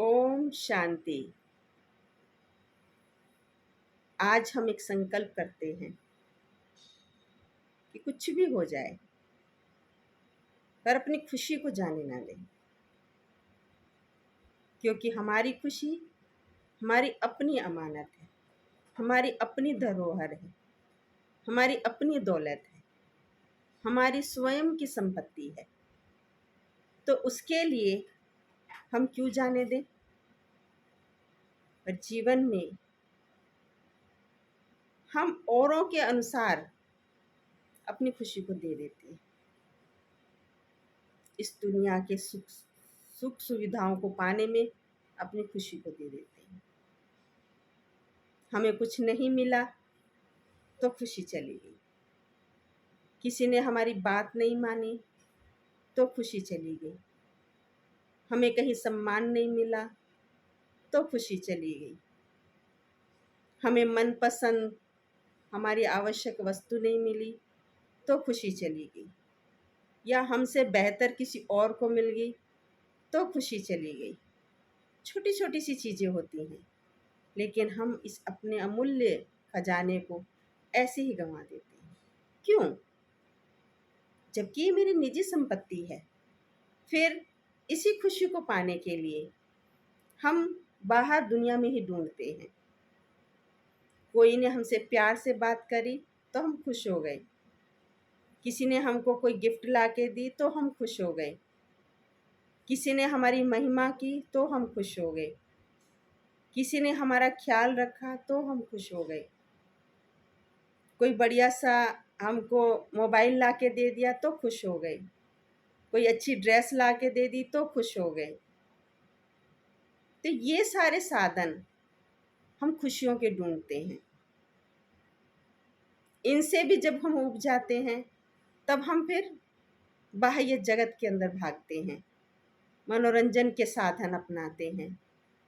ओम शांति। आज हम एक संकल्प करते हैं कि कुछ भी हो जाए पर अपनी खुशी को जाने ना दें, क्योंकि हमारी खुशी हमारी अपनी अमानत है, हमारी अपनी धरोहर है, हमारी अपनी दौलत है, हमारी स्वयं की संपत्ति है। तो उसके लिए हम क्यों जाने दें। पर जीवन में हम औरों के अनुसार अपनी खुशी को दे देते हैं। इस दुनिया के सुख सुविधाओं को पाने में अपनी खुशी को दे देते हैं। हमें कुछ नहीं मिला तो खुशी चली गई, किसी ने हमारी बात नहीं मानी तो खुशी चली गई, हमें कहीं सम्मान नहीं मिला तो खुशी चली गई, हमें मनपसंद हमारी आवश्यक वस्तु नहीं मिली तो खुशी चली गई, या हमसे बेहतर किसी और को मिल गई तो खुशी चली गई। छोटी छोटी सी चीज़ें होती हैं, लेकिन हम इस अपने अमूल्य खजाने को ऐसे ही गंवा देते हैं। क्यों? जबकि ये मेरी निजी संपत्ति है। फिर इसी खुशी को पाने के लिए हम बाहर दुनिया में ही ढूंढते हैं। कोई ने हमसे प्यार से बात करी तो हम खुश हो गए, किसी ने हमको कोई गिफ्ट ला के दी तो हम खुश हो गए, किसी ने हमारी महिमा की तो हम खुश हो गए, किसी ने हमारा ख्याल रखा तो हम खुश हो गए, कोई बढ़िया सा हमको मोबाइल ला के दे दिया तो खुश हो गए, कोई अच्छी ड्रेस ला के दे दी तो खुश हो गए। तो ये सारे साधन हम खुशियों के ढूंढते हैं। इनसे भी जब हम ऊब जाते हैं तब हम फिर बाह्य जगत के अंदर भागते हैं, मनोरंजन के साधन अपनाते हैं,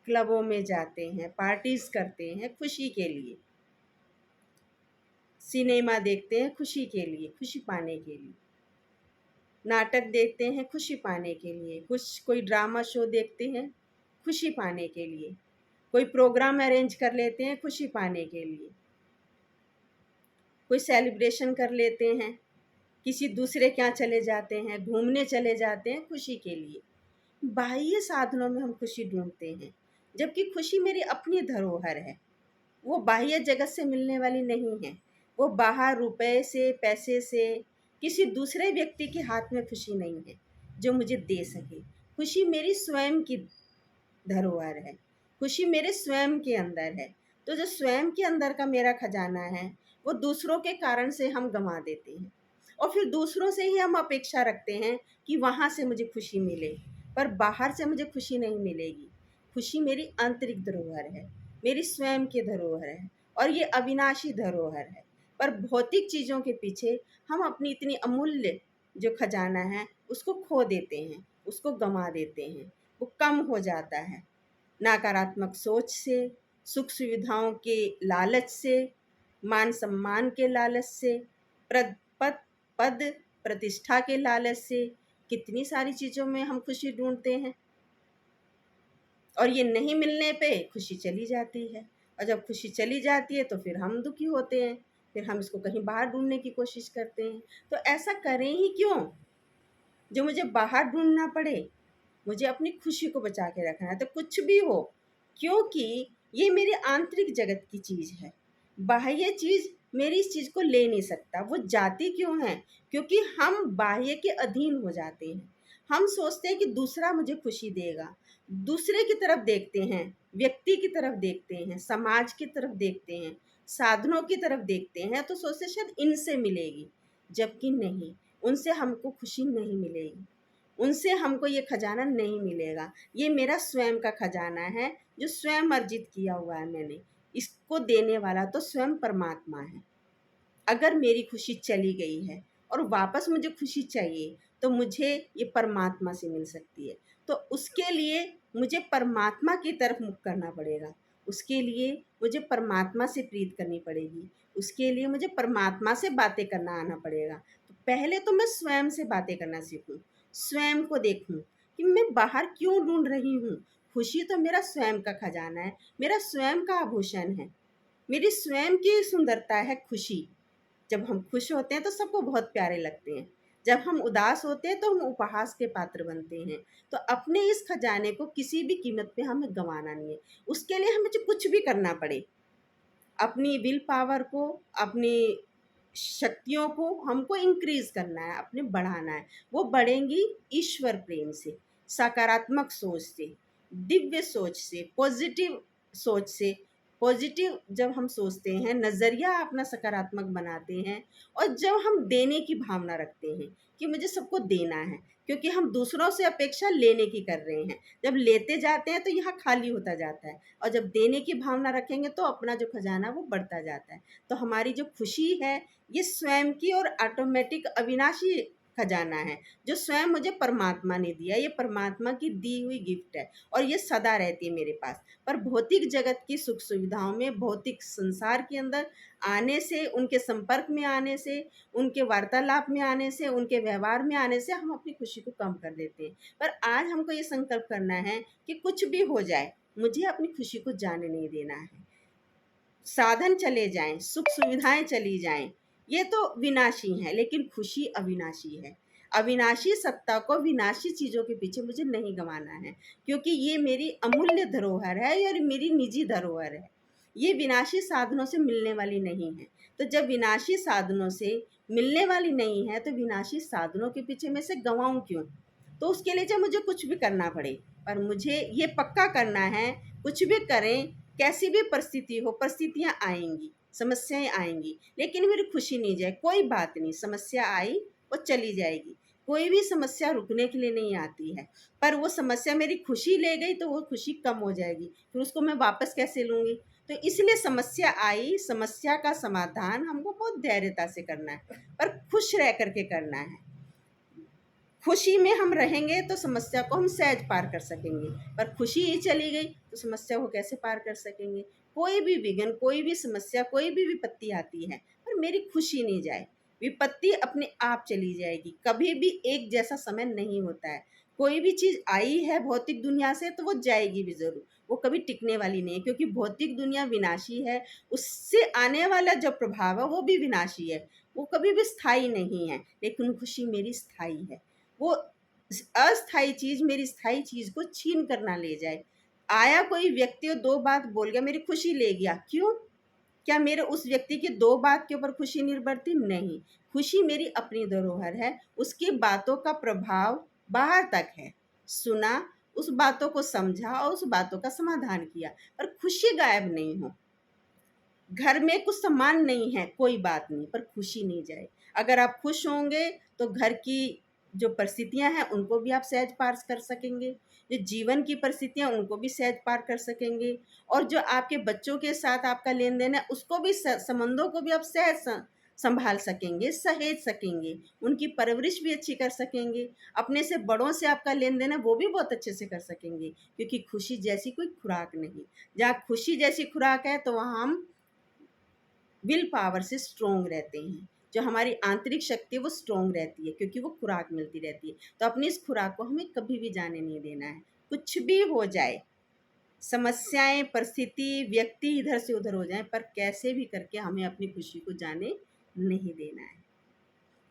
क्लबों में जाते हैं, पार्टीज करते हैं खुशी के लिए, सिनेमा देखते हैं खुशी के लिए, खुशी पाने के लिए, नाटक देखते हैं खुशी पाने के लिए, कोई ड्रामा शो देखते हैं खुशी पाने के लिए, कोई प्रोग्राम अरेंज कर लेते हैं खुशी पाने के लिए, कोई सेलिब्रेशन कर लेते हैं, किसी दूसरे के यहाँ चले जाते हैं, घूमने चले जाते हैं खुशी के लिए। बाह्य साधनों में हम खुशी ढूंढते हैं, जबकि खुशी मेरी अपनी धरोहर है। वो बाह्य जगत से मिलने वाली नहीं है। वो बाहर रुपए से, पैसे से, किसी दूसरे व्यक्ति के हाथ में खुशी नहीं है जो मुझे दे सके। खुशी मेरी स्वयं की धरोहर है, खुशी मेरे स्वयं के अंदर है। तो जो स्वयं के अंदर का मेरा खजाना है वो दूसरों के कारण से हम गंवा देते हैं, और फिर दूसरों से ही हम अपेक्षा रखते हैं कि वहाँ से मुझे खुशी मिले, पर बाहर से मुझे खुशी नहीं मिलेगी। खुशी मेरी आंतरिक धरोहर है, मेरी स्वयं की धरोहर है, और ये अविनाशी धरोहर है। पर भौतिक चीज़ों के पीछे हम अपनी इतनी अमूल्य जो खजाना है उसको खो देते हैं, उसको गंवा देते हैं, वो कम हो जाता है। नकारात्मक सोच से, सुख सुविधाओं के लालच से, मान सम्मान के लालच से, पद प्रतिष्ठा के लालच से, कितनी सारी चीज़ों में हम खुशी ढूंढते हैं, और ये नहीं मिलने पे खुशी चली जाती है। और जब खुशी चली जाती है तो फिर हम दुखी होते हैं, फिर हम इसको कहीं बाहर ढूंढने की कोशिश करते हैं। तो ऐसा करें ही क्यों जो मुझे बाहर ढूंढना पड़े। मुझे अपनी खुशी को बचा के रखना है, तो कुछ भी हो, क्योंकि ये मेरी आंतरिक जगत की चीज़ है। बाह्य चीज़ मेरी इस चीज़ को ले नहीं सकता। वो जाती क्यों है? क्योंकि हम बाह्य के अधीन हो जाते हैं। हम सोचते हैं कि दूसरा मुझे खुशी देगा, दूसरे की तरफ देखते हैं, व्यक्ति की तरफ देखते हैं, समाज की तरफ देखते हैं, साधनों की तरफ देखते हैं, तो सोचते शायद इनसे मिलेगी, जबकि नहीं, उनसे हमको खुशी नहीं मिलेगी, उनसे हमको ये खजाना नहीं मिलेगा। ये मेरा स्वयं का खजाना है जो स्वयं अर्जित किया हुआ है मैंने। इसको देने वाला तो स्वयं परमात्मा है। अगर मेरी खुशी चली गई है और वापस मुझे खुशी चाहिए तो मुझे ये परमात्मा से मिल सकती है। तो उसके लिए मुझे परमात्मा की तरफ मुख करना पड़ेगा, उसके लिए मुझे परमात्मा से प्रीत करनी पड़ेगी, उसके लिए मुझे परमात्मा से बातें करना आना पड़ेगा। तो पहले तो मैं स्वयं से बातें करना सीखूं, स्वयं को देखूं कि मैं बाहर क्यों ढूंढ रही हूँ, खुशी तो मेरा स्वयं का खजाना है, मेरा स्वयं का आभूषण है, मेरी स्वयं की सुंदरता है खुशी। जब हम खुश होते हैं तो सबको बहुत प्यारे लगते हैं, जब हम उदास होते हैं तो हम उपहास के पात्र बनते हैं। तो अपने इस खजाने को किसी भी कीमत पे हमें गंवाना नहीं है। उसके लिए हमें जो कुछ भी करना पड़े, अपनी विल पावर को, अपनी शक्तियों को हमको इंक्रीज करना है, अपने बढ़ाना है। वो बढ़ेंगी ईश्वर प्रेम से, सकारात्मक सोच से, दिव्य सोच से, पॉजिटिव सोच से। पॉजिटिव जब हम सोचते हैं, नज़रिया अपना सकारात्मक बनाते हैं, और जब हम देने की भावना रखते हैं कि मुझे सबको देना है, क्योंकि हम दूसरों से अपेक्षा लेने की कर रहे हैं। जब लेते जाते हैं तो यहाँ खाली होता जाता है, और जब देने की भावना रखेंगे तो अपना जो खजाना है वो बढ़ता जाता है। तो हमारी जो खुशी है ये स्वयं की और ऑटोमेटिक अविनाशी खजाना है, जो स्वयं मुझे परमात्मा ने दिया। ये परमात्मा की दी हुई गिफ्ट है, और ये सदा रहती है मेरे पास। पर भौतिक जगत की सुख सुविधाओं में, भौतिक संसार के अंदर आने से, उनके संपर्क में आने से, उनके वार्तालाप में आने से, उनके व्यवहार में आने से हम अपनी खुशी को कम कर देते हैं। पर आज हमको ये संकल्प करना है कि कुछ भी हो जाए, मुझे अपनी खुशी को जाने नहीं देना है। साधन चले जाएं, सुख सुविधाएं चली जाएं, ये तो विनाशी है, लेकिन खुशी अविनाशी है। अविनाशी सत्ता को विनाशी चीज़ों के पीछे मुझे नहीं गंवाना है, क्योंकि ये मेरी अमूल्य धरोहर है और मेरी निजी धरोहर है। ये विनाशी साधनों से मिलने वाली नहीं है। तो जब विनाशी साधनों से मिलने वाली नहीं है, तो विनाशी साधनों के पीछे मैं से गंवाऊं क्यों? तो उसके लिए चाहे मुझे कुछ भी करना पड़े, पर मुझे ये पक्का करना है, कुछ भी करें, कैसी भी परिस्थिति हो, परिस्थितियाँ आएंगी, समस्याएं आएंगी, लेकिन मेरी खुशी नहीं जाए। कोई बात नहीं, समस्या आई वो चली जाएगी। कोई भी समस्या रुकने के लिए नहीं आती है, पर वो समस्या मेरी खुशी ले गई तो वो खुशी कम हो जाएगी, फिर उसको मैं वापस कैसे लूँगी? तो इसलिए समस्या आई, समस्या का समाधान हमको बहुत धैर्यता से करना है, पर खुश रह करके करना है। खुशी में हम रहेंगे तो समस्या को हम सहज पार कर सकेंगे, पर खुशी ही चली गई तो समस्या को कैसे पार कर सकेंगे? कोई भी विघ्न, कोई भी समस्या, कोई भी विपत्ति आती है, पर मेरी खुशी नहीं जाए। विपत्ति अपने आप चली जाएगी, कभी भी एक जैसा समय नहीं होता है। कोई भी चीज़ आई है भौतिक दुनिया से तो वो जाएगी भी ज़रूर, वो कभी टिकने वाली नहीं है, क्योंकि भौतिक दुनिया विनाशी है। उससे आने वाला जो प्रभाव है वो भी विनाशी है, वो कभी भी स्थायी नहीं है। लेकिन खुशी मेरी स्थायी है। वो अस्थायी चीज़ मेरी स्थायी चीज़ को छीन कर ना ले जाए। आया कोई व्यक्ति और 2 बात बोल गया, मेरी खुशी ले गया, क्यों? क्या मेरे उस व्यक्ति की 2 बात के ऊपर खुशी निर्भर थी? नहीं। खुशी मेरी अपनी धरोहर है, उसकी बातों का प्रभाव बाहर तक है। सुना, उस बातों को समझा और उस बातों का समाधान किया, पर खुशी गायब नहीं हो। घर में कुछ सामान नहीं है, कोई बात नहीं, पर खुशी नहीं जाए। अगर आप खुश होंगे तो घर की जो परिस्थितियां हैं उनको भी आप सहज पार कर सकेंगे, जो जीवन की परिस्थितियां उनको भी सहज पार कर सकेंगे, और जो आपके बच्चों के साथ आपका लेन देन है उसको भी, संबंधों को भी आप सहज संभाल सकेंगे, सहेज सकेंगे, उनकी परवरिश भी अच्छी कर सकेंगे। अपने से बड़ों से आपका लेन देन है वो भी बहुत अच्छे से कर सकेंगे, क्योंकि खुशी जैसी कोई खुराक नहीं। जहाँ खुशी जैसी खुराक है तो वहाँ हम विल पावर से स्ट्रोंग रहते हैं। जो हमारी आंतरिक शक्ति है वो स्ट्रोंग रहती है, क्योंकि वो खुराक मिलती रहती है। तो अपनी इस खुराक को हमें कभी भी जाने नहीं देना है। कुछ भी हो जाए, समस्याएं, परिस्थिति, व्यक्ति इधर से उधर हो जाए, पर कैसे भी करके हमें अपनी खुशी को जाने नहीं देना है।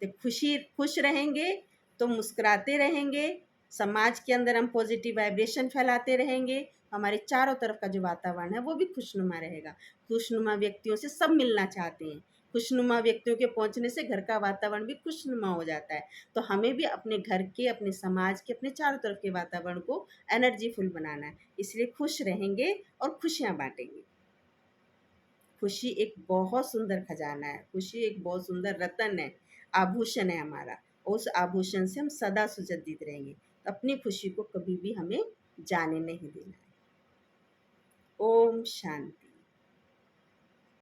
तो खुश रहेंगे तो मुस्कुराते रहेंगे, समाज के अंदर हम पॉजिटिव वाइब्रेशन फैलाते रहेंगे, हमारे चारों तरफ का जो वातावरण है वो भी खुशनुमा रहेगा। खुशनुमा व्यक्तियों से सब मिलना चाहते हैं, खुशनुमा व्यक्तियों के पहुंचने से घर का वातावरण भी खुशनुमा हो जाता है। तो हमें भी अपने घर के, अपने समाज के, अपने चारों तरफ के वातावरण को एनर्जीफुल बनाना है। इसलिए खुश रहेंगे और खुशियाँ बांटेंगे। खुशी एक बहुत सुंदर खजाना है, खुशी एक बहुत सुंदर रतन है, आभूषण है हमारा। उस आभूषण से हम सदा सुसज्जित रहेंगे। तो अपनी खुशी को कभी भी हमें जाने नहीं देना है। ओम शांति।